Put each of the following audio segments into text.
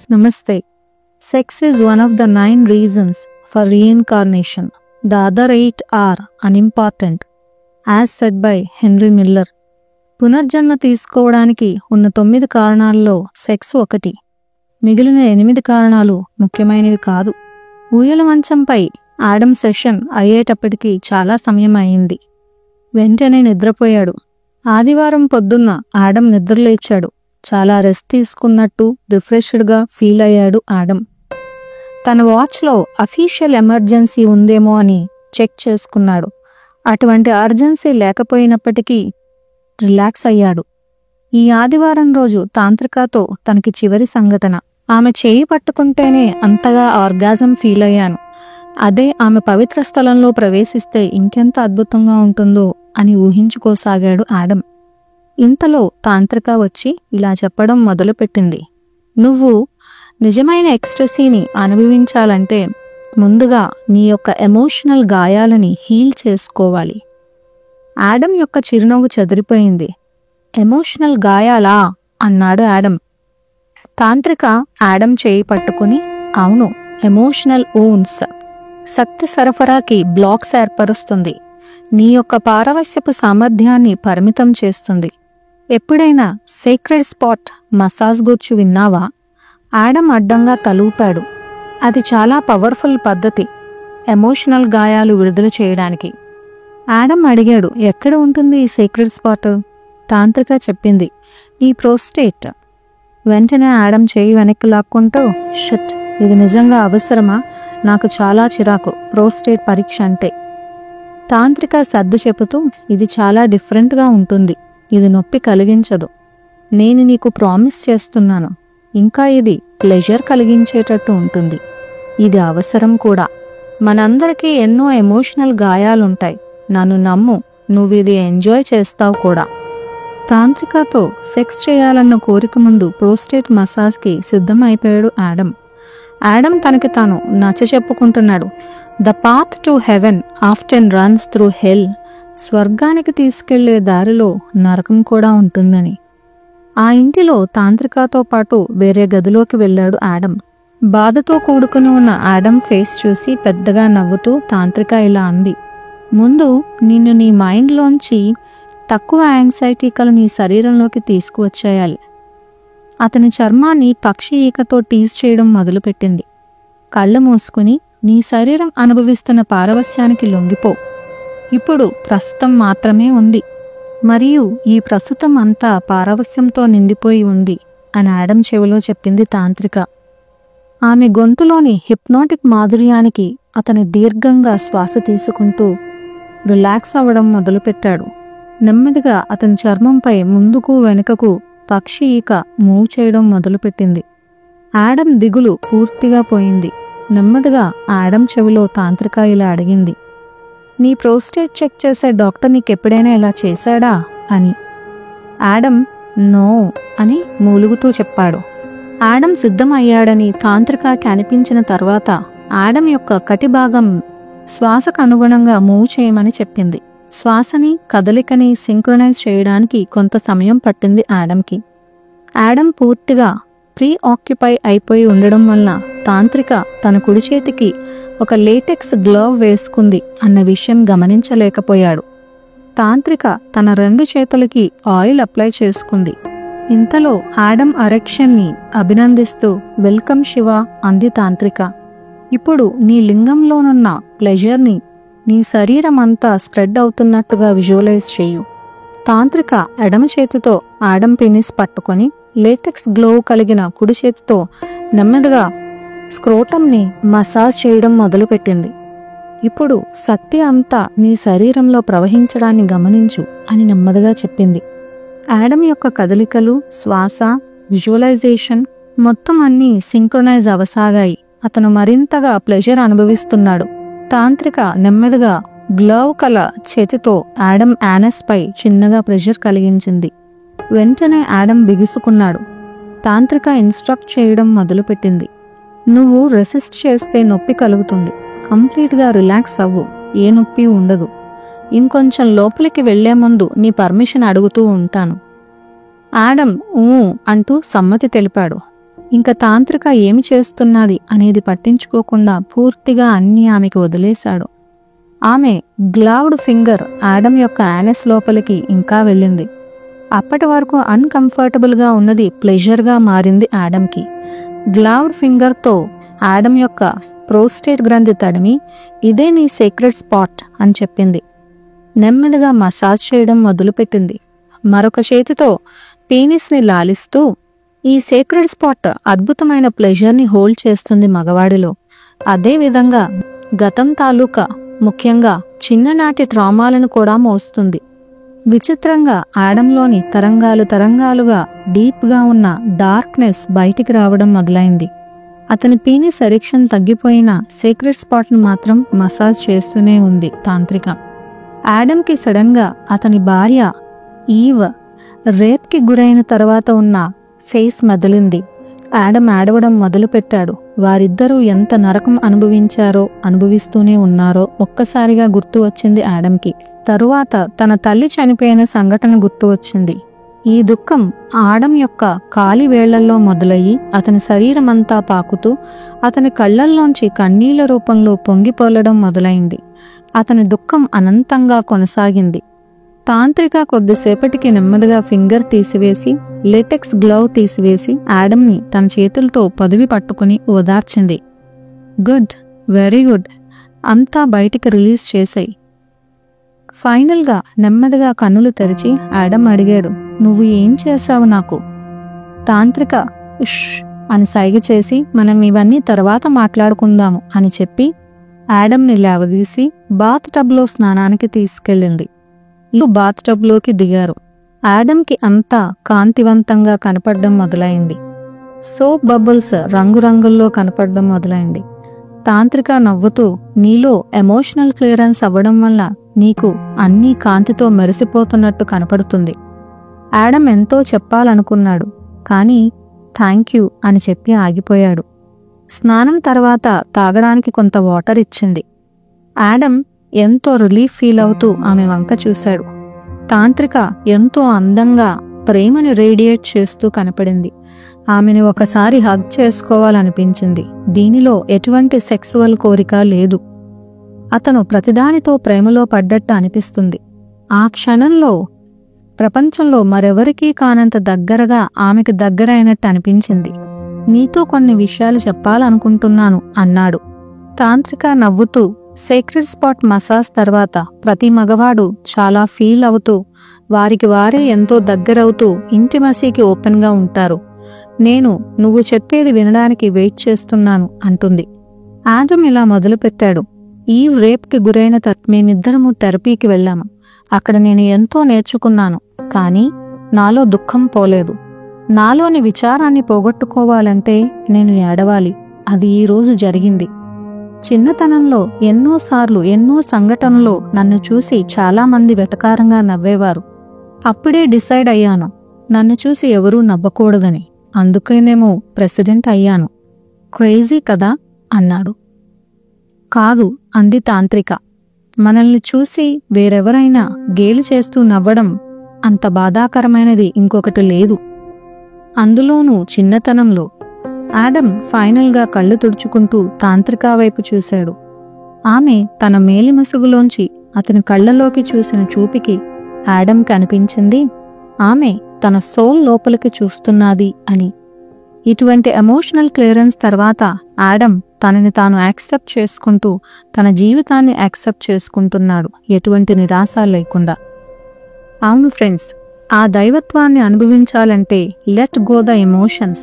Namaste. Sex is one of the 9 reasons for reincarnation. The other 8 are unimportant, as said by Henry Miller. పునర్జన్మ తీసుకోవడానికి ఉన్న 9 కారణాల్లో sex ఒకటి. మిగిలిన 8 కారణాలు ముఖ్యమైనవి కాదు. ఊయల మంచంపై ఆడమ్ సెషన్ అయ్యేటప్పటికి చాలా సమయం అయింది. వెంటనే నిద్రపోయాడు. ఆదివారం పొద్దున్న ఆడమ్ నిద్రలేచాడు. చాలా రెస్ట్ తీసుకున్నట్టు రిఫ్రెష్డ్గా ఫీల్ అయ్యాడు ఆడమ్. తన వాచ్లో అఫీషియల్ ఎమర్జెన్సీ ఉందేమో అని చెక్ చేసుకున్నాడు. అటువంటి అర్జెన్సీ లేకపోయినప్పటికీ రిలాక్స్ అయ్యాడు. ఈ ఆదివారం రోజు తాంత్రికతో తనకి చివరి సంఘటన. ఆమె చేయి పట్టుకుంటేనే అంతగా ఆర్గాజం ఫీల్ అయ్యాను. అదే ఆమె పవిత్ర స్థలంలో ప్రవేశిస్తే ఇంకెంత అద్భుతంగా ఉంటుందో అని ఊహించుకోసాగాడు ఆడమ్. ఇంతలో తాంత్రిక వచ్చి ఇలా చెప్పడం మొదలుపెట్టింది. నువ్వు నిజమైన ఎక్స్ట్రసీని అనుభవించాలంటే ముందుగా నీ యొక్క ఎమోషనల్ గాయాలని హీల్ చేసుకోవాలి. ఆడమ్ యొక్క చిరునవ్వు చెదిరిపోయింది. ఎమోషనల్ గాయాలా అన్నాడు ఆడమ్. తాంత్రిక ఆడమ్ చేయి పట్టుకుని, అవును, ఎమోషనల్ ఊన్స్ శక్తి సరఫరాకి బ్లాక్స్ ఏర్పరుస్తుంది. నీ యొక్క పారవస్యపు సామర్థ్యాన్ని పరిమితం చేస్తుంది. ఎప్పుడైనా సేక్రెడ్ స్పాట్ మసాజ్ గుర్చు విన్నావా? ఆడమ్ అడ్డంగా తలూపాడు. అది చాలా పవర్ఫుల్ పద్ధతి ఎమోషనల్ గాయాలు విడుదల చేయడానికి. ఆడమ్ అడిగాడు, ఎక్కడ ఉంటుంది ఈ సేక్రెడ్ స్పాట్? తాంత్రిక చెప్పింది, నీ ప్రోస్టేట్. వెంటనే ఆడమ్ చేయి వెనక్కి లాక్కుంటూ, షట్, ఇది నిజంగా అవసరమా? నాకు చాలా చిరాకు ప్రోస్టేట్ పరీక్ష అంటే. తాంత్రిక సర్దు చెబుతూ, ఇది చాలా డిఫరెంట్గా ఉంటుంది. ఇది నొప్పి కలిగించదు. నేను నీకు ప్రామిస్ చేస్తున్నాను. ఇంకా ఇది ప్లెజర్ కలిగించేటట్టు ఉంటుంది. ఇది అవసరం కూడా. మనందరికీ ఎన్నో ఎమోషనల్ గాయాలుంటాయి. నన్ను నమ్ము, నువ్వు ఇది ఎంజాయ్ చేస్తావు కూడా. తాంత్రికతో సెక్స్ చేయాలన్న కోరిక ముందు ప్రోస్టేట్ మసాజ్కి సిద్ధమైపోయాడు ఆడమ్. ఆడమ్ తనకి తాను నచ్చ చెప్పుకుంటున్నాడు. The path to heaven often runs through hell. స్వర్గానికి తీసుకెళ్లే దారిలో నరకం కూడా ఉంటుందని. ఆ ఇంటిలో తాంత్రికతో పాటు వేరే గదిలోకి వెళ్ళాడు ఆడమ్. బాధతో కూడుకుని ఉన్న ఆడమ్ ఫేస్ చూసి పెద్దగా నవ్వుతూ తాంత్రిక ఇలా అంది, ముందు నిన్ను నీ మైండ్లోంచి తక్కువ యాంగ్జైటీ కల నీ శరీరంలోకి తీసుకువచ్చేయాలి. అతని చర్మాన్ని పక్షి ఈకతో టీజ్ చేయడం మొదలుపెట్టింది. కళ్ళు మూసుకుని నీ శరీరం అనుభవిస్తున్న పారవస్యానికి లొంగిపో. ఇప్పుడు ప్రస్తుతం మాత్రమే ఉంది, మరియు ఈ ప్రస్తుతం అంతా పారవస్యంతో నిండిపోయి ఉంది అని ఆడమ్ చెవిలో చెప్పింది తాంత్రిక. ఆమె గొంతులోని హిప్నాటిక్ మాధుర్యానికి అతని దీర్ఘంగా శ్వాస తీసుకుంటూ రిలాక్స్ అవ్వడం మొదలుపెట్టాడు. నెమ్మదిగా అతని చర్మంపై ముందుకు వెనుకకు పక్షి ఈక మూవ్ చేయడం మొదలుపెట్టింది. ఆడమ్ దిగులు పూర్తిగా పోయింది. నెమ్మదిగా ఆడమ్ చెవిలో తాంత్రిక ఇలా అడిగింది, నీ ప్రోస్టేట్ చెక్ చేసే డాక్టర్ నీకెప్పుడైనా ఇలా చేశాడా అని. ఆడమ్ నో అని మూలుగుతూ చెప్పాడు. ఆడమ్ సిద్ధమయ్యాడని తాంత్రికకి అనిపించిన తర్వాత ఆడమ్ యొక్క కటిభాగం శ్వాసకు అనుగుణంగా మూవ్ చేయమని చెప్పింది. శ్వాసని కదలికని సింక్రొనైజ్ చేయడానికి కొంత సమయం పట్టింది ఆడమ్కి. ఆడమ్ పూర్తిగా ప్రీ ఆక్యుపై అయిపోయి ఉండడం వలన తాంత్రిక తన కుడి చేతికి ఒక లేటెక్స్ గ్లవ్ వేసుకుంది అన్న విషయం గమనించలేకపోయాడు. తాంత్రిక తన 2 చేతులకి ఆయిల్ అప్లై చేసుకుంది. ఇంతలో ఆడమ్ అరెక్షన్ని అభినందిస్తూ వెల్కమ్ శివ అంది తాంత్రిక. ఇప్పుడు నీ లింగంలోనున్న ప్లెజర్ని నీ శరీరం అంతా స్ప్రెడ్ అవుతున్నట్టుగా విజువలైజ్ చేయు. తాంత్రిక ఎడమ చేతితో ఆడమ్ పెనిస్ పట్టుకొని లేటెక్స్ గ్లోవ్ కలిగిన కుడి చేతితో నెమ్మదిగా స్క్రోటంని మసాజ్ చేయడం మొదలుపెట్టింది. ఇప్పుడు శక్తి అంతా నీ శరీరంలో ప్రవహించడాన్ని గమనించు అని నెమ్మదిగా చెప్పింది. ఆడమ్ యొక్క కదలికలు, శ్వాస, విజువలైజేషన్ మొత్తం అన్నీ సింక్రొనైజ్ అవసాగాయి. అతను మరింతగా ప్లెజర్ అనుభవిస్తున్నాడు. తాంత్రిక నెమ్మదిగా గ్లవ్ కల చేతితో ఆడమ్ యానస్ పై చిన్నగా ప్రెషర్ కలిగించింది. వెంటనే ఆడమ్ బిగుసుకున్నాడు. తాంత్రిక ఇన్స్ట్రక్ట్ చేయడం మొదలుపెట్టింది. నువ్వు రెసిస్ట్ చేస్తే నొప్పి కలుగుతుంది. కంప్లీట్గా రిలాక్స్ అవ్వు, ఏ నొప్పి ఉండదు. ఇంకొంచెం లోపలికి వెళ్లే ముందు నీ పర్మిషన్ అడుగుతూ ఉంటాను. ఆడమ్ అంటూ సమ్మతి తెలిపాడు. ఇంక తాంత్రిక ఏమి చేస్తున్నది అనేది పట్టించుకోకుండా పూర్తిగా అన్నీ ఆమెకి వదిలేశాడు. ఆమె గ్లవ్డ్ ఫింగర్ ఆడమ్ యొక్క యానస్ లోపలికి ఇంకా వెళ్ళింది. అప్పటి వరకు అన్కంఫర్టబుల్గా ఉన్నది ప్లెజర్గా మారింది ఆడమ్కి. గ్లవ్డ్ ఫింగర్తో ఆడమ్ యొక్క ప్రోస్టేట్ గ్రంథి తడిమి, ఇదే నీ సీక్రెట్ స్పాట్ అని చెప్పింది. నెమ్మదిగా మసాజ్ చేయడం మొదలుపెట్టింది. మరొక చేతితో పీనిస్ని లాలిస్తూ, ఈ సీక్రెట్ స్పాట్ అద్భుతమైన ప్లెజర్ని హోల్డ్ చేస్తుంది మగవాడిలో. అదేవిధంగా గతం తాలూకా, ముఖ్యంగా చిన్ననాటి ట్రామాలను కూడా మోస్తుంది. విచిత్రంగా ఆడంలోని తరంగాలుగా డీప్గా ఉన్న డార్క్నెస్ బయటికి రావడం మొదలైంది. అతని పీనిస్ ఎరెక్షన్ తగ్గిపోయిన సీక్రెట్ స్పాట్ను మాత్రం మసాజ్ చేస్తూనే ఉంది తాంత్రిక. ఆడమ్కి సడన్గా అతని భార్య ఈవ్ రేప్కి గురైన తర్వాత ఉన్న ఫేస్ మెదిలింది. ఆడమ్ ఆడవడం మొదలుపెట్టాడు. వారిద్దరూ ఎంత నరకం అనుభవిస్తూనే ఉన్నారో ఒక్కసారిగా గుర్తు వచ్చింది ఆడమ్కి. తరువాత తన తల్లి చనిపోయిన సంఘటన గుర్తు వచ్చింది. ఈ దుఃఖం ఆడమ్ యొక్క కాలి వేళ్లల్లో మొదలయ్యి అతని శరీరమంతా పాకుతూ అతని కళ్లల్లోంచి కన్నీళ్ల రూపంలో పొంగిపోలడం మొదలైంది. అతని దుఃఖం అనంతంగా కొనసాగింది. తాంత్రిక కొద్దిసేపటికి నెమ్మదిగా ఫింగర్ తీసివేసి, లేటెక్స్ గ్లవ్ తీసివేసి ఆడమ్ని తన చేతులతో పదివి పట్టుకుని ఓదార్చింది. గుడ్, వెరీ గుడ్, అంతా బయటికి రిలీజ్ చేశాయి. ఫైనల్గా నెమ్మదిగా కన్నులు తెరిచి ఆడమ్ అడిగాడు, నువ్వు ఏం చేశావు నాకు? తాంత్రిక ఉష్ అని సైగ చేసి, మనం ఇవన్నీ తర్వాత మాట్లాడుకుందాము అని చెప్పి ఆడమ్ని లేవదీసి బాత్ టబ్లో స్నానానికి తీసుకెళ్ళింది. బాత్ టబ్లోకి దిగారు. ఆడమ్కి అంతా కాంతివంతంగా కనపడడం మొదలైంది. సోప్ బబుల్స్ రంగురంగుల్లో కనపడడం మొదలైంది. తాంత్రిక నవ్వుతూ, నీలో ఎమోషనల్ క్లియరెన్స్ అవ్వడం వల్ల నీకు అన్నీ కాంతితో మెరిసిపోతున్నట్టు కనపడుతుంది. ఆడమ్ ఎంతో చెప్పాలనుకున్నాడు, కానీ థ్యాంక్ యూ అని చెప్పి ఆగిపోయాడు. స్నానం తర్వాత తాగడానికి కొంత వాటర్ ఇచ్చింది. ఆడమ్ ఎంతో రిలీఫ్ ఫీల్ అవుతూ ఆమె వంక చూశాడు. తాంత్రిక ఎంతో అందంగా ప్రేమని రేడియేట్ చేస్తూ కనపడింది. ఆమెను ఒకసారి హగ్ చేసుకోవాలనిపించింది. దీనిలో ఎటువంటి సెక్సువల్ కోరిక లేదు. అతను ప్రతిదానితో ప్రేమలో పడ్డట్టు అనిపిస్తుంది. ఆ క్షణంలో ప్రపంచంలో మరెవరికీ కానంత దగ్గరగా ఆమెకు దగ్గరైనట్టు అనిపించింది. నీతో కొన్ని విషయాలు చెప్పాలనుకుంటున్నాను అన్నాడు. తాంత్రిక నవ్వుతూ, సీక్రెట్ స్పాట్ మసాజ్ తర్వాత ప్రతి మగవాడు చాలా ఫీల్ అవుతూ, వారికి వారే ఎంతో దగ్గరవుతూ ఇంటిమసీకి ఓపెన్గా ఉంటారు. నువ్వు చెప్పేది వినడానికి వెయిట్ చేస్తున్నాను అంటుంది. ఆడమ్ ఇలా మొదలుపెట్టాడు. ఈవ్ రేప్కి గురైన మేమిద్దరము థెరపీకి వెళ్ళాము. అక్కడ నేను ఎంతో నేర్చుకున్నాను. కానీ నాలో దుఃఖం పోలేదు. నాలోని విచారాన్ని పోగొట్టుకోవాలంటే నేను ఏడవాలి. అది ఈరోజు జరిగింది. చిన్నతనంలో ఎన్నోసార్లు ఎన్నో సంఘటనలో నన్ను చూసి చాలామంది వెటకారంగా నవ్వేవారు. అప్పుడే డిసైడ్ అయ్యాను, నన్ను చూసి ఎవరూ నవ్వకూడదని. అందుకేనేమో ప్రెసిడెంట్ అయ్యాను. క్రేజీ కదా అన్నాడు. కాదు అంది తాంత్రిక. మనల్ని చూసి వేరెవరైనా గేలి చేస్తూ నవ్వడం అంత బాధాకరమైనది ఇంకొకటి లేదు, అందులోనూ చిన్నతనంలో. ఆడమ్ ఫైనల్గా కళ్ళు తుడుచుకుంటూ తాంత్రిక వైపు చూశాడు. ఆమె తన మేలిముసుగులోంచి అతని కళ్ళలోకి చూసిన చూపికి ఆడమ్కి అనిపించింది ఆమె తన సోల్ లోపలికి చూస్తున్నది అని. ఇటువంటి ఎమోషనల్ క్లియరెన్స్ తర్వాత ఆడమ్ తనని తాను యాక్సెప్ట్ చేసుకుంటూ తన జీవితాన్ని యాక్సెప్ట్ చేసుకుంటున్నాడు, ఎటువంటి నిరాశ లేకుండా. అవును ఫ్రెండ్స్, ఆ దైవత్వాన్ని అనుభవించాలంటే లెట్ గో ద ఎమోషన్స్.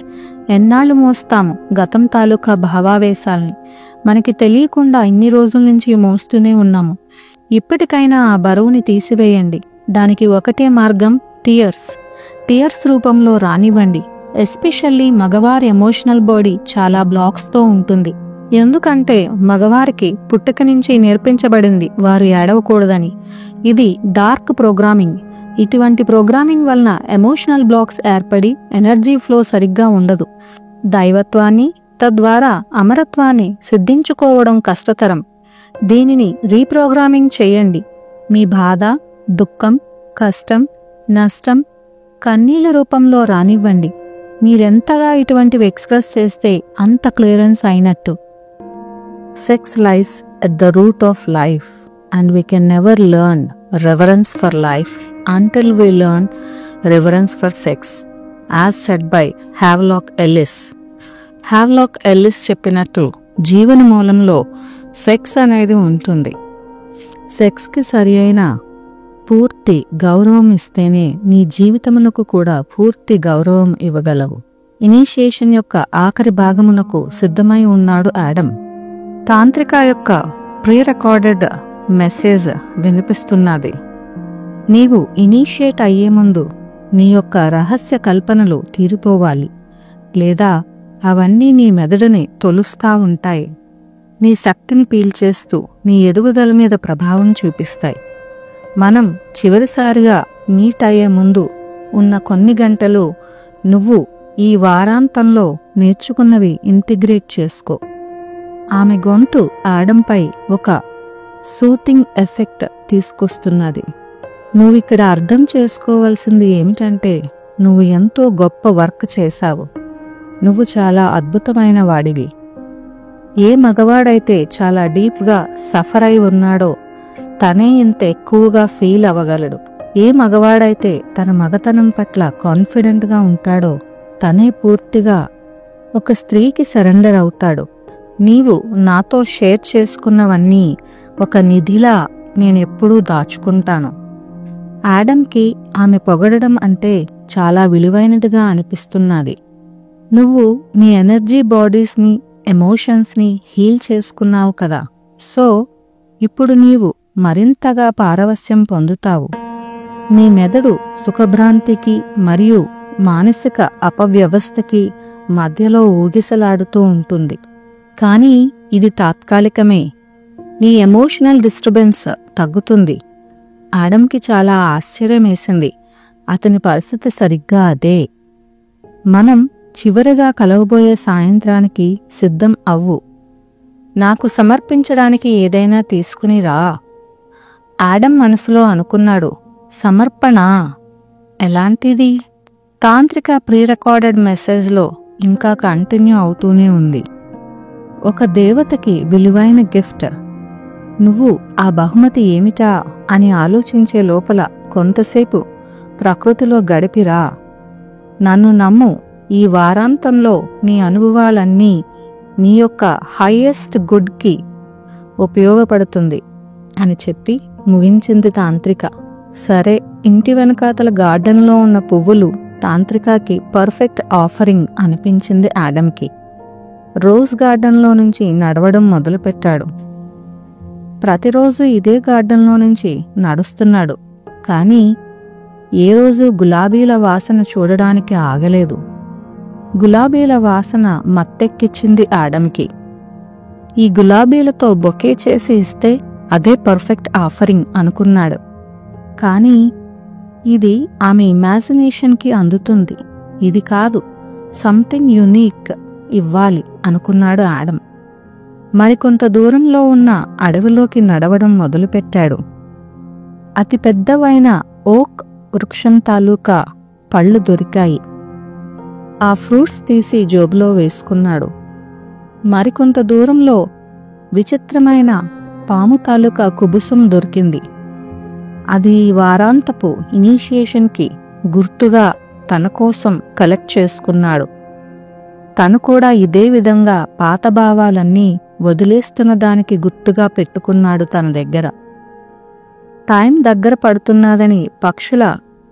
ఎన్నాళ్ళు మోస్తాము గతం తాలూకా భావావేశాల్ని? మనకి తెలియకుండా ఇన్ని రోజుల నుంచి మోస్తూనే ఉన్నాము. ఇప్పటికైనా ఆ బరువుని తీసివేయండి. దానికి ఒకటే మార్గం, టీయర్స్ రూపంలో రానివ్వండి. ఎస్పెషల్లీ మగవారి ఎమోషనల్ బాడీ చాలా బ్లాక్స్తో ఉంటుంది. ఎందుకంటే మగవారికి పుట్టుక నుంచి నేర్పించబడింది వారు ఏడవకూడదని. ఇది డార్క్ ప్రోగ్రామింగ్. ఇటువంటి ప్రోగ్రామింగ్ వలన ఎమోషనల్ బ్లాక్స్ ఏర్పడి ఎనర్జీ ఫ్లో సరిగ్గా ఉండదు. దైవత్వాన్ని, తద్వారా అమరత్వాన్ని సిద్ధించుకోవడం కష్టతరం. దీనిని రీప్రోగ్రామింగ్ చేయండి. మీ బాధ, దుఃఖం, కష్టం, నష్టం కన్నీళ్ళ రూపంలో రానివ్వండి. మీరెంతగా ఇటువంటివి ఎక్స్ప్రెస్ చేస్తే అంత క్లియరెన్స్ అయినట్టు. Sex lies at the root of life and we can never learn reverence for life until we learn reverence for sex, as said by Havelock Ellis. Havelock Ellis చెప్పినట్టు జీవన మూలంలో సెక్స్ అనేది ఉంటుంది. సెక్స్కి సరి అయిన పూర్తి గౌరవం ఇస్తేనే నీ జీవితమునకు కూడా పూర్తి గౌరవం ఇవ్వగలవు. ఇనీషియేషన్ యొక్క ఆఖరి భాగమునకు సిద్ధమై ఉన్నాడు ఆడమ్. తాంత్రిక యొక్క ప్రీ రికార్డెడ్ మెసేజ్ వినిపిస్తున్నది. నీవు ఇనీషియేట్ అయ్యే ముందు నీ యొక్క రహస్య కల్పనలు తీరిపోవాలి, లేదా అవన్నీ నీ మెదడుని తొలుస్తా ఉంటాయి. నీ శక్తిని పీల్చేస్తూ నీ ఎదుగుదల మీద ప్రభావం చూపిస్తాయి. మనం చివరిసారిగా మీట్ అయ్యే ముందు ఉన్న కొన్ని గంటలు నువ్వు ఈ వారాంతంలో నేర్చుకున్నవి ఇంటిగ్రేట్ చేసుకో. ఆమె గొంతు ఆడంపై ఒక సూతింగ్ ఎఫెక్ట్ తీసుకొస్తున్నది. నువ్విక్కడ అర్థం చేసుకోవాల్సింది ఏమిటంటే, నువ్వు ఎంతో గొప్ప వర్క్ చేశావు. నువ్వు చాలా అద్భుతమైన వాడివి. ఏ మగవాడైతే చాలా డీప్గా సఫర్ అయి ఉన్నాడో తనే ఇంత ఎక్కువగా ఫీల్ అవ్వగలడు. ఏ మగవాడైతే తన మగతనం పట్ల కాన్ఫిడెంట్గా ఉంటాడో తనే పూర్తిగా ఒక స్త్రీకి సరెండర్ అవుతాడు. నీవు నాతో షేర్ చేసుకున్నవన్నీ ఒక నిధిలా నేనెప్పుడూ దాచుకుంటాను. ఆడమ్కి ఆమె పొగడడం అంటే చాలా విలువైనదిగా అనిపిస్తున్నది. నువ్వు నీ ఎనర్జీ బాడీస్ని, ఎమోషన్స్ని హీల్ చేసుకున్నావు కదా. సో ఇప్పుడు నీవు మరింతగా పారవస్యం పొందుతావు. నీ మెదడు సుఖభ్రాంతికి మరియు మానసిక అపవ్యవస్థకి మధ్యలో ఊగిసలాడుతూ ఉంటుంది. కానీ ఇది తాత్కాలికమే. నీ ఎమోషనల్ డిస్టర్బెన్స్ తగ్గుతుంది. ఆడమ్కి చాలా ఆశ్చర్యమేసింది. అతని పరిస్థితి సరిగ్గా అదే. మనం చివరిగా కలవబోయే సాయంత్రానికి సిద్ధం అవ్వు. నాకు సమర్పించడానికి ఏదైనా తీసుకుని రా. ఆడమ్ మనసులో అనుకున్నాడు. సమర్పణ ఎలాంటిది? తాంత్రిక ప్రీ రికార్డెడ్ మెసేజ్లో ఇంకా కంటిన్యూ అవుతూనే ఉంది. ఒక దేవతకి విలువైన గిఫ్ట్. నువ్వు ఆ బహుమతి ఏమిటా అని ఆలోచించే లోపల కొంతసేపు ప్రకృతిలో గడిపిరా. నన్ను నమ్ము, ఈ వారాంతంలో నీ అనుభవాలన్నీ నీ యొక్క హైయెస్ట్ గుడ్కి ఉపయోగపడుతుంది అని చెప్పి ముగించింది తాంత్రిక. సరే, ఇంటి వెనకాతల గార్డెన్లో ఉన్న పువ్వులు తాంత్రికకి పర్ఫెక్ట్ ఆఫరింగ్ అనిపించింది ఆడమ్కి. రోజ్ గార్డెన్లో నుంచి నడవడం మొదలుపెట్టాడు. ప్రతిరోజు ఇదే గార్డెన్లో నుంచి నడుస్తున్నాడు. కానీ ఏ రోజు గులాబీల వాసన చూడడానికి ఆగలేదు. గులాబీల వాసన మత్తెక్కిచ్చింది ఆడమ్కి. ఈ గులాబీలతో బొకే చేసి ఇస్తే అదే పర్ఫెక్ట్ ఆఫరింగ్ అనుకున్నాడు. కానీ ఇది ఆమె ఇమాజినేషన్కి అందుతుంది. ఇది కాదు, సంథింగ్ యునీక్ ఇవ్వాలి అనుకున్నాడు ఆడమ్. మరికొంత దూరంలో ఉన్న అడవిలోకి నడవడం మొదలుపెట్టాడు. అతి పెద్దవైన ఓక్ వృక్షం తాలూకా పళ్ళు దొరికాయి. ఆ ఫ్రూట్స్ తీసి జోబులో వేసుకున్నాడు. మరికొంత దూరంలో విచిత్రమైన పాము తాలూకా కుబుసం దొరికింది. అది వారాంతపు ఇనీషియేషన్కి గుర్తుగా తన కోసం కలెక్ట్ చేసుకున్నాడు. తను కూడా ఇదే విధంగా పాత భావాలన్నీ వదిలేస్తున్న దానికి గుర్తుగా పెట్టుకున్నాడు తన దగ్గర. టైం దగ్గర పడుతున్నదని పక్షుల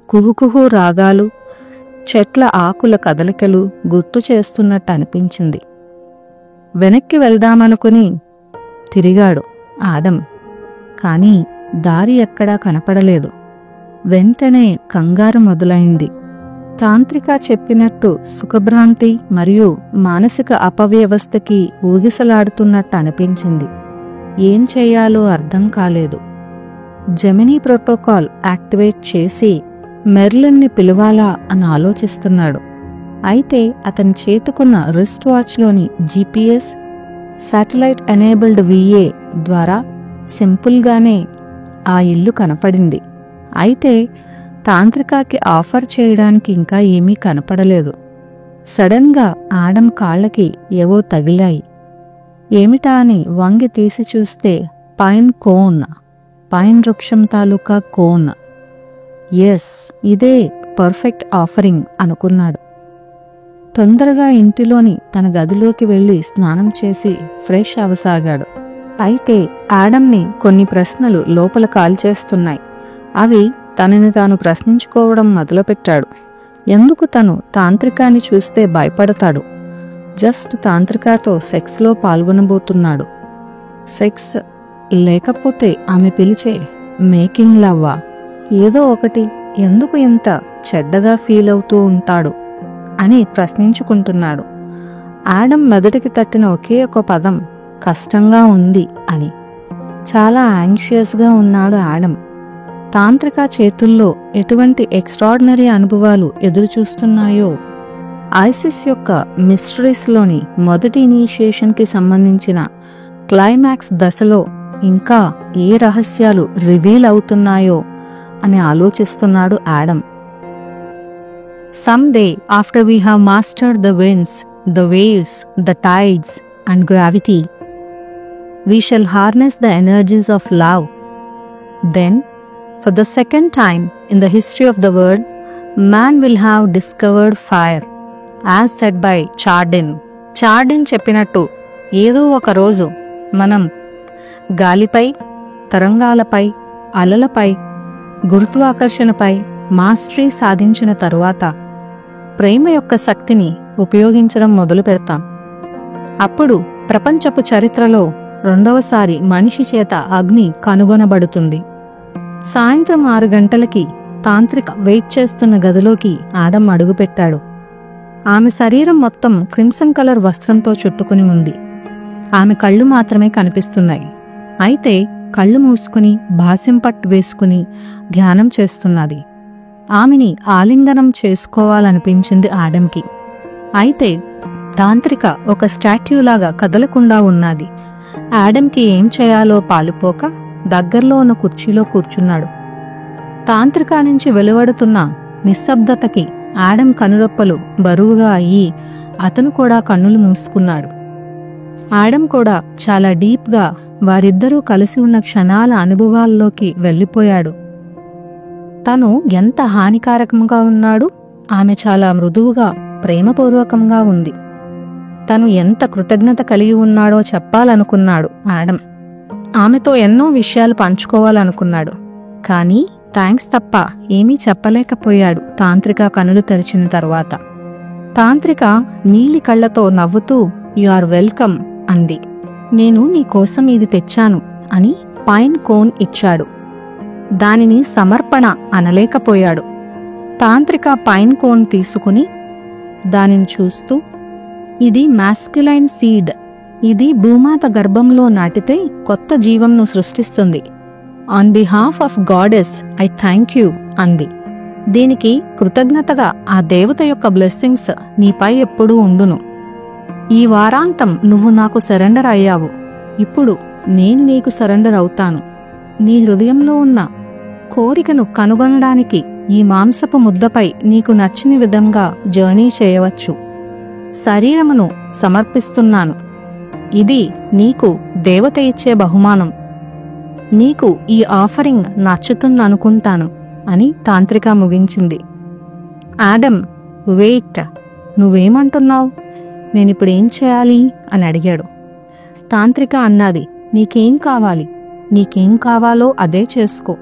కుహుకుహు రాగాలు, చెట్ల ఆకుల కదలికలు గుర్తు చేస్తున్నట్టు అనిపించింది. వెనక్కి వెళ్దామనుకుని తిరిగాడు ఆడమ్. కానీ దారి ఎక్కడా కనపడలేదు. వెంటనే కంగారు మొదలైంది. తాంత్రిక చెప్పినట్టు సుఖభ్రాంతి మరియు మానసిక అపవ్యవస్థకి ఊగిసలాడుతున్నట్టు అనిపించింది. ఏం చెయ్యాలో అర్థం కాలేదు. జెమినీ ప్రోటోకాల్ యాక్టివేట్ చేసి మెర్లిన్ని పిలవాలా అని ఆలోచిస్తున్నాడు. అయితే అతని చేతుకున్న రిస్ట్ వాచ్లోని జీపీఎస్, శాటిలైట్ ఎనేబుల్డ్ VA ద్వారా సింపుల్గానే ఆ ఇల్లు కనపడింది. అయితే తాంత్రికకి ఆఫర్ చేయడానికి ఇంకా ఏమీ కనపడలేదు. సడన్గా ఆడమ్ కాళ్ళకి ఏవో తగిలాయి. ఏమిటా అని వంగి తీసి చూస్తే పైన్ కోన్, పైన్ వృక్షం తాలూకా కోన్. ఎస్, ఇదే పర్ఫెక్ట్ ఆఫరింగ్ అనుకున్నాడు. తొందరగా ఇంటిలోని తన గదిలోకి వెళ్లి స్నానం చేసి ఫ్రెష్ అవసాగాడు. అయితే ఆడమ్ని కొన్ని ప్రశ్నలు లోపల కాల్చేస్తున్నాయి. అవి తనని తాను ప్రశ్నించుకోవడం మొదలుపెట్టాడు. ఎందుకు తను తాంత్రికాన్ని చూస్తే భయపడతాడు? జస్ట్ తాంత్రికతో సెక్స్లో పాల్గొనబోతున్నాడు. సెక్స్ లేకపోతే ఆమె పిలిచే మేకింగ్ లవ్వా? ఏదో ఒకటి. ఎందుకు ఇంత చెడ్డగా ఫీల్ అవుతూ ఉంటాడు అని ప్రశ్నించుకుంటున్నాడు. ఆడమ్ మెదటికి తట్టిన ఒకే ఒక పదం కష్టంగా ఉంది అని. చాలా యాంగ్షియస్గా ఉన్నాడు ఆడమ్. తాంత్రిక చేతుల్లో ఎటువంటి ఎక్స్ట్రాడినరీ అనుభవాలు ఎదురుచూస్తున్నాయో, ఐసిస్ యొక్క మిస్టరీస్లోని మొదటి ఇనీషియేషన్కి సంబంధించిన క్లైమాక్స్ దశలో ఇంకా ఏ రహస్యాలు రివీల్ అవుతున్నాయో అని ఆలోచిస్తున్నాడు Adam. Someday, after we have mastered the winds, the waves, the tides, and gravity, we shall harness the energies of love. Then, for the second time in the history of the world, man will have discovered fire, as said by Chardin. Chardin చెప్పినట్టు ఏదో ఒక రోజు మనం గాలిపై, తరంగాలపై, అలలపై, గురుత్వాకర్షణపై mastery సాధించిన తరువాత ప్రేమ యొక్క శక్తిని ఉపయోగించడం మొదలు పెడతాం. అప్పుడు ప్రపంచపు చరిత్రలో రెండవసారి మనిషి చేత అగ్ని కనుగొనబడుతుంది. సాయంత్రం 6 గంటలకి తాంత్రిక వెయిట్ చేస్తున్న గదిలోకి ఆడమ్ అడుగుపెట్టాడు. ఆమె శరీరం మొత్తం క్రిమ్సన్ కలర్ వస్త్రంతో చుట్టుకుని ఉంది. ఆమె కళ్ళు మాత్రమే కనిపిస్తున్నాయి. అయితే కళ్ళు మూసుకుని భాసింపట్టు వేసుకుని ధ్యానం చేస్తున్నది. ఆమెని ఆలింగనం చేసుకోవాలనిపించింది ఆడమ్కి. అయితే తాంత్రిక ఒక స్టాట్యూలాగా కదలకుండా ఉన్నది. ఆడమ్కి ఏం చేయాలో పాలుపోక దగ్గర్లో ఉన్న కుర్చీలో కూర్చున్నాడు. తాంత్రిక నుంచి వెలువడుతున్న నిశ్శబ్దతకి ఆడమ్ కనురెప్పలు బరువుగా అయ్యి అతను కూడా కన్నులు మూసుకున్నాడు. ఆడమ్ కూడా చాలా డీప్గా వారిద్దరూ కలిసి ఉన్న క్షణాల అనుభవాల్లోకి వెళ్ళిపోయాడు. తను ఎంత హానికారకంగా ఉన్నాడు, ఆమె చాలా మృదువుగా ప్రేమపూర్వకంగా ఉంది. తను ఎంత కృతజ్ఞత కలిగి ఉన్నాడో చెప్పాలనుకున్నాడు ఆడమ్. ఆమెతో ఎన్నో విషయాలు పంచుకోవాలనుకున్నాడు. కానీ థ్యాంక్స్ తప్ప ఏమీ చెప్పలేకపోయాడు తాంత్రిక కనులు తెరిచిన తరువాత. తాంత్రిక నీలి కళ్లతో నవ్వుతూ "యు ఆర్ వెల్కమ్" అంది. "నేను నీకోసం ఇది తెచ్చాను" అని పైన్ కోన్ ఇచ్చాడు. దానిని సమర్పణ అనలేకపోయాడు. తాంత్రిక పైన్ కోన్ తీసుకుని దానిని చూస్తూ, "ఇది మాస్క్యులైన్ సీడ్. ఇది భూమాత గర్భంలో నాటితే కొత్త జీవంను సృష్టిస్తుంది. On behalf of goddess I thank you" అంది. "దీనికి కృతజ్ఞతగా ఆ దేవత యొక్క బ్లెస్సింగ్స్ నీపై ఎప్పుడూ ఉండును. ఈ వారాంతం నువ్వు నాకు సరెండర్ అయ్యావు. ఇప్పుడు నేను నీకు సరెండర్ అవుతాను. నీ హృదయంలో ఉన్న కోరికను కనుగొనడానికి ఈ మాంసపు ముద్దపై నీకు నచ్చిన విధంగా జర్నీ చేయవచ్చు. శరీరమును సమర్పిస్తున్నాను. ఇది నీకు దేవత ఇచ్చే బహుమానం. నీకు ఈ ఆఫరింగ్ నచ్చుతుందనుకుంటాను" అని తాంత్రిక ముగించింది. Adam, "wait, నువ్వేమంటున్నావు? నేనిప్పుడేం చేయాలి?" అని అడిగాడు. తాంత్రిక అన్నది, "నీకేం కావాలి? నీకేం కావాలో అదే చేసుకో."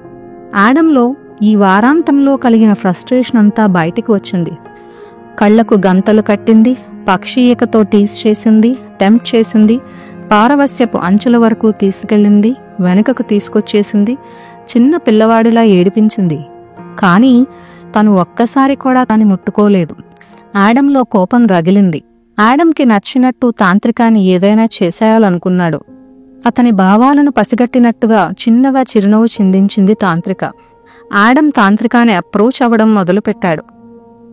ఆడమ్లో ఈ వారాంతంలో కలిగిన ఫ్రస్ట్రేషన్ అంతా బయటికి వచ్చింది. కళ్లకు గంతలు కట్టింది, పక్షి ఈకతో టీస్ చేసింది, టెంప్ట్ చేసింది, పారవస్యపు అంచుల వరకు తీసుకెళ్ళింది, వెనుకకు తీసుకొచ్చేసింది, చిన్న పిల్లవాడిలా ఏడిపించింది. కానీ తను ఒక్కసారి కూడా దాన్ని ముట్టుకోలేదు. ఆడమ్లో కోపం రగిలింది. ఆడమ్కి నచ్చినట్టు తాంత్రికాన్ని ఏదైనా చేసేయాలనుకున్నాడు. అతని భావాలను పసిగట్టినట్టుగా చిన్నగా చిరునవ్వు చిందించింది తాంత్రిక. ఆడమ్ తాంత్రికాని అప్రోచ్ అవ్వడం మొదలుపెట్టాడు.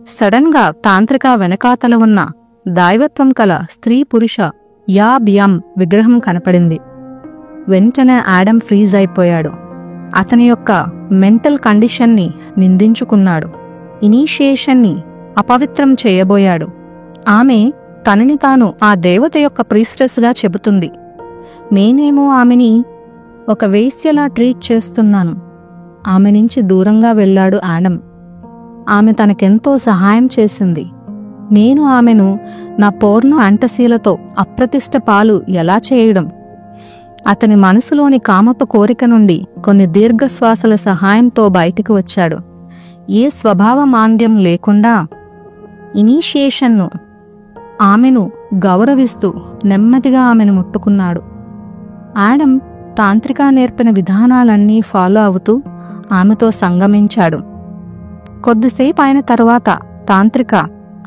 సడన్గా తాంత్రిక వెనకాతల ఉన్న దైవత్వం కల స్త్రీ పురుష యాబ్ యమ్ విగ్రహం కనపడింది. వెంటనే ఆడమ్ ఫ్రీజ్ అయిపోయాడు. అతని యొక్క మెంటల్ కండిషన్ని నిందించుకున్నాడు. ఇనీషియేషన్ని అపవిత్రం చేయబోయాడు. ఆమె తనని తాను ఆ దేవత యొక్క ప్రీస్టెస్గా చెబుతుంది. నేనేమో ఆమెని ఒక వేశ్యలా ట్రీట్ చేస్తున్నాను. ఆమె నుంచి దూరంగా వెళ్ళాడు ఆడమ్. ఆమె తనకెంతో సహాయం చేసింది. నేను ఆమెను నా పోర్ను అంటశీలతో అప్రతిష్ట పాలు ఎలా చేయడం? అతని మనసులోని కామపు కోరిక నుండి కొన్ని దీర్ఘశ్వాసల సహాయంతో బయటికి వచ్చాడు. ఏ స్వభావ మాంద్యం లేకుండా ఇనీషియేషన్ను ఆమెను గౌరవిస్తూ నెమ్మదిగా ఆమెను ముట్టుకున్నాడు. ఆడమ్ తాంత్రిక నేర్పిన విధానాలన్నీ ఫాలో అవుతూ ఆమెతో సంగమించాడు. కొద్దిసేపు అయిన తరువాత తాంత్రిక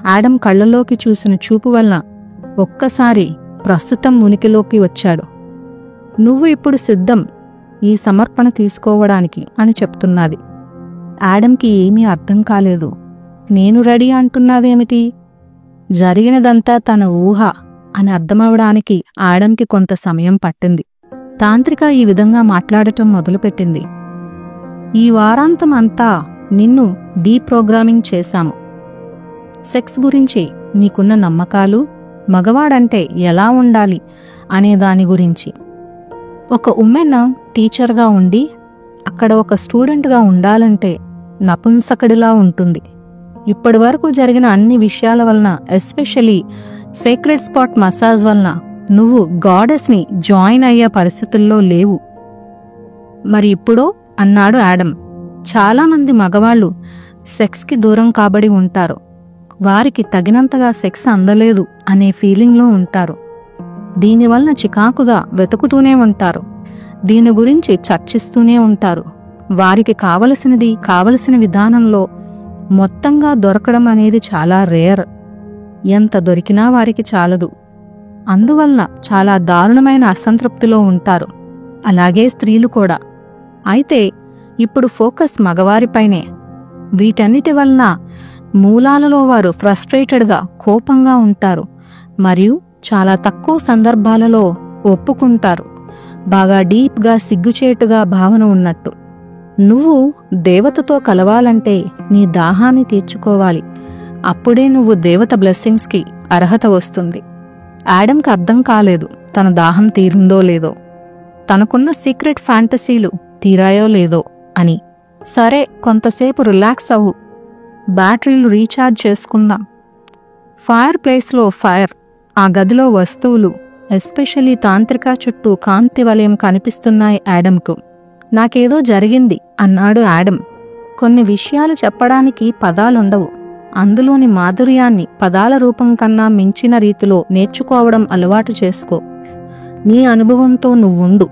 ఆడమ్ కళ్ళలోకి చూసిన చూపు వలన ఒక్కసారి ప్రస్తుతం ఉనికిలోకి వచ్చాడు. నువ్వు ఇప్పుడు సిద్ధం ఈ సమర్పణ తీసుకోవడానికి అని చెప్తున్నది. ఆడమ్కి ఏమీ అర్థం కాలేదు. నేను రెడీ అంటున్నదేమిటి? జరిగినదంతా తన ఊహ అని అర్థమవడానికి ఆడమ్కి కొంత సమయం పట్టింది. తాంత్రిక ఈ విధంగా మాట్లాడటం మొదలుపెట్టింది. ఈ వారాంతం అంతా నిన్ను డీప్రోగ్రామింగ్ చేశాము. సెక్స్ గురించి నీకున్న నమ్మకాలు, మగవాడంటే ఎలా ఉండాలి అనే దాని గురించి. ఒక ఉమెన్ టీచర్గా ఉండి అక్కడ ఒక స్టూడెంట్గా ఉండాలంటే నపుంసకుడిలా ఉంటుంది. ఇప్పటి వరకు జరిగిన అన్ని విషయాల వలన, ఎస్పెషలీ సేక్రెడ్ స్పాట్ మసాజ్ వలన నువ్వు గాడెస్ని జాయిన్ అయ్యే పరిస్థితుల్లో లేవు. మరి ఇప్పుడో అన్నాడు ఆడమ్. చాలామంది మగవాళ్ళు సెక్స్కి దూరం కాబడి ఉంటారు. వారికి తగినంతగా సెక్స్ అందలేదు అనే ఫీలింగ్లో ఉంటారు. దీనివలన చికాకుగా వెతుకుతూనే ఉంటారు. దీని గురించి చర్చిస్తూనే ఉంటారు. వారికి కావలసిన విధానంలో మొత్తంగా దొరకడం అనేది చాలా రేర్. ఎంత దొరికినా వారికి చాలదు. అందువలన చాలా దారుణమైన అసంతృప్తిలో ఉంటారు. అలాగే స్త్రీలు కూడా. అయితే ఇప్పుడు ఫోకస్ మగవారిపైనే. వీటన్నిటి వలన మూలాలలో వారు ఫ్రస్ట్రేటెడ్గా, కోపంగా ఉంటారు మరియు చాలా తక్కువ సందర్భాలలో ఒప్పుకుంటారు. బాగా డీప్గా సిగ్గుచేటుగా భావన ఉన్నట్టు. నువ్వు దేవతతో కలవాలంటే నీ దాహాన్ని తీర్చుకోవాలి. అప్పుడే నువ్వు దేవత బ్లెస్సింగ్స్కి అర్హత వస్తుంది. ఆడమ్కి అర్థం కాలేదు తన దాహం తీరిందో లేదో, తనకున్న సీక్రెట్ ఫ్యాంటసీలు తీరాయో లేదో అని. సరే, కొంతసేపు రిలాక్స్ అవ్వు, బ్యాటరీలు రీఛార్జ్ చేసుకుందాం. ఫైర్ ప్లేస్లో ఫైర్, ఆ గదిలో వస్తువులు, ఎస్పెషలీ తాంత్రిక చుట్టూ కాంతి వలయం కనిపిస్తున్నాయి ఆడమ్కు. నాకేదో జరిగింది అన్నాడు ఆడమ్. కొన్ని విషయాలు చెప్పడానికి పదాలుండవు. అందులోని మాధుర్యాన్ని పదాల రూపం కన్నా మించిన రీతిలో నేర్చుకోవడం అలవాటు చేసుకో. నీ అనుభవంతో నువ్వుండు,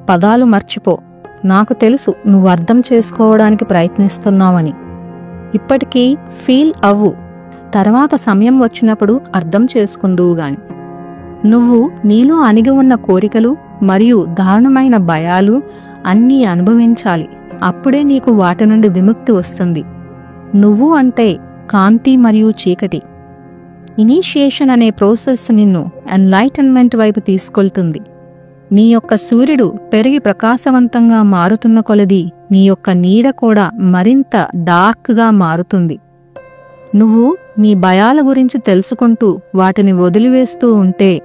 పదాలు మర్చిపో. నాకు తెలుసు నువ్వు అర్థం చేసుకోవడానికి ప్రయత్నిస్తున్నావని. ఇప్పటికీ ఫీల్ అవ్వు, తర్వాత సమయం వచ్చినప్పుడు అర్థం చేసుకుందువుగాని. నువ్వు నీలో అణిగి ఉన్న కోరికలు మరియు దారుణమైన భయాలు అన్నీ అనుభవించాలి. అప్పుడే నీకు వాటి నుండి విముక్తి వస్తుంది. నువ్వు అంటే కాంతి మరియు చీకటి. ఇనీషియేషన్ అనే ప్రాసెస్ నిన్ను ఎన్లైటన్మెంట్ వైపు తీసుకెళ్తుంది. నీ యొక్క సూర్యుడు పెరిగి ప్రకాశవంతంగా మారుతున్న కొలది నీ యొక్క నీడ కూడా మరింత డార్క్గా మారుతుంది. నువ్వు నీ భయాల గురించి తెలుసుకుంటూ వాటిని వదిలివేస్తూ ఉంటే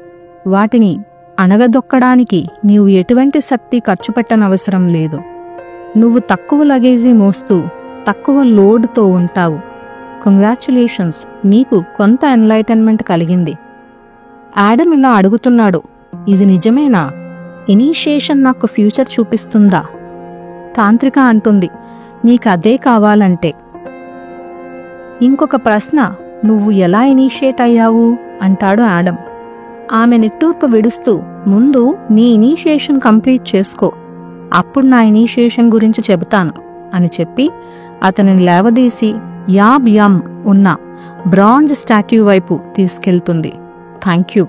వాటిని అణగదొక్కడానికి నీవు ఎటువంటి శక్తి ఖర్చు పెట్టనవసరం లేదు. నువ్వు తక్కువ లగేజీ మోస్తూ తక్కువ లోడ్తో ఉంటావు. కంగ్రాచ్యులేషన్స్, నీకు కొంత ఎన్లైటన్మెంట్ కలిగింది. ఆడమ్ ఇలా అడుగుతున్నాడు, ఇది నిజమేనా? ఇనీషియేషన్ నాకు ఫ్యూచర్ చూపిస్తుందా? తాంత్రిక అంటుంది, నీకదే కావాలంటే. ఇంకొక ప్రశ్న, నువ్వు ఎలా ఇనీషియేట్ అయ్యావు అంటాడు ఆడమ్. ఆమె నిట్టూర్పు విడుస్తూ, ముందు నీ ఇనీషియేషన్ కంప్లీట్ చేసుకో, అప్పుడు నా ఇనీషియేషన్ గురించి చెబుతాను అని చెప్పి అతనిని లేవదీసి యాబ్ యమ్ ఉన్న బ్రాంజ్ స్టాట్యూ వైపు తీసుకెళ్తుంది. Thank you.